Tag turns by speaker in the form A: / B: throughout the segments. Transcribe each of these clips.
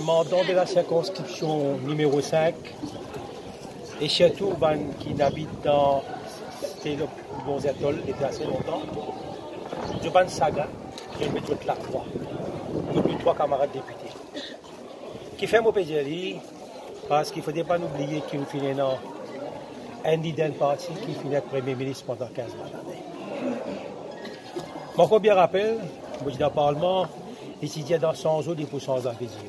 A: Mandant de la circonscription numéro 5 et surtout qui habite dans le bon étoile depuis assez longtemps. Je ban saga, je mets toute la croix. Depuis 3 camarades députés. Qui fait mon pédélie parce qu'il ne faudrait pas oublier qu'il finit dans Independent Party qui finit être Premier ministre pendant 15 années. Mon bien rappel, je dis dans le Parlement, ici il y a dans 100 jours des pourcentages invisibles.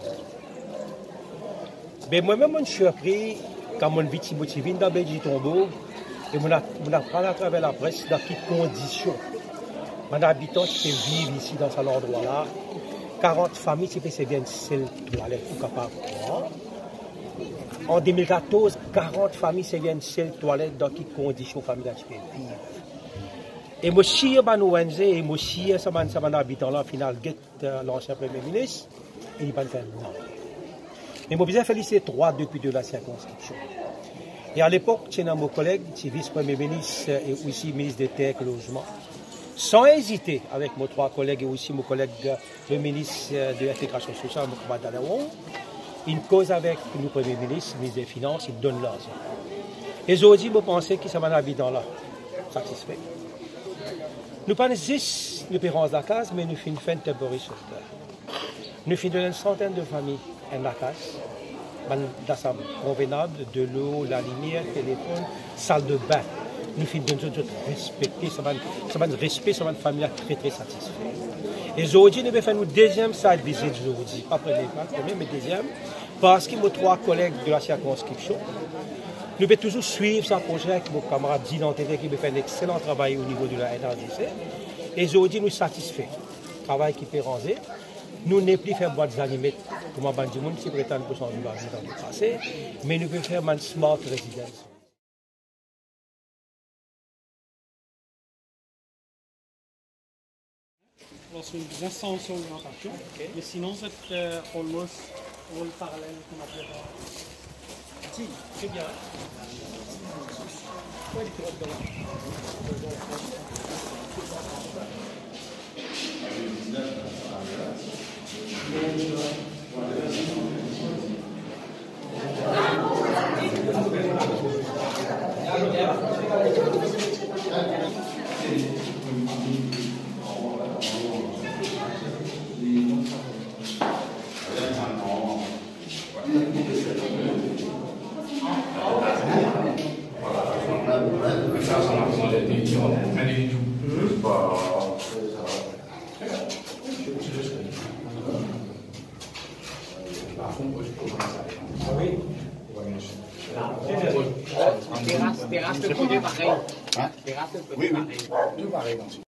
A: Mais moi-même, je suis surpris quand mon victime motive dans Belgique tombeau et on apprend à travers la presse dans quelles conditions mon habitant qui peut vivre ici dans cet endroit-là. 40 familles qui peuvent bien seule toilette ou capable. En 2014, 40 familles se viennent seule toilette dans quelles conditions familiales qui peuvent vivre. Et moi, si je suis et moi, si je suis habitant là, au final, l'ancien Premier ministre, il n'y a pas de faire non. Mais moi, je féliciter 3 députés de la circonscription. Et à l'époque, j'ai mon collègue, vice-premier ministre et aussi ministre des Terres et Logement, sans hésiter, avec mes 3 collègues et aussi mon collègue, le ministre de l'intégration sociale, M. Dalawon, il cause avec le Premier ministre, le ministre des Finances, il donne l'argent. Et aujourd'hui, je pense que ça va habitant là, satisfait. Nous pas 10 nous payons la case, mais nous faisons une fin temporaire sur terre. Nous faisons une centaine de familles en la case, dans convenable, de l'eau, la lumière, téléphone, salle de bain. Nous faisons respecter, ça va respect, ça va une famille très très satisfaite. Et aujourd'hui, nous faisons une deuxième side visite aujourd'hui, pas premier, mais deuxième, parce que nos 3 collègues de la circonscription, nous devons toujours suivre ce projet avec nos camarades d'identité qui fait un excellent travail au niveau de la NRDC. Et aujourd'hui, nous sommes satisfaits. Travail qui peut ranger. Nous ne pouvons plus faire boîtes animées comme un bandit qui prétend pour changer la vie dans le passé, mais nous pouvons faire une smart residence.
B: Alors, c'est une instance d'orientation, mais sinon, c'est almost all parallèle qu'on appelle.
A: Si, c'est bien. Ouais, les pilotes de là.
C: Terrasse, c'est pareil. Terrasse, c'est pareil.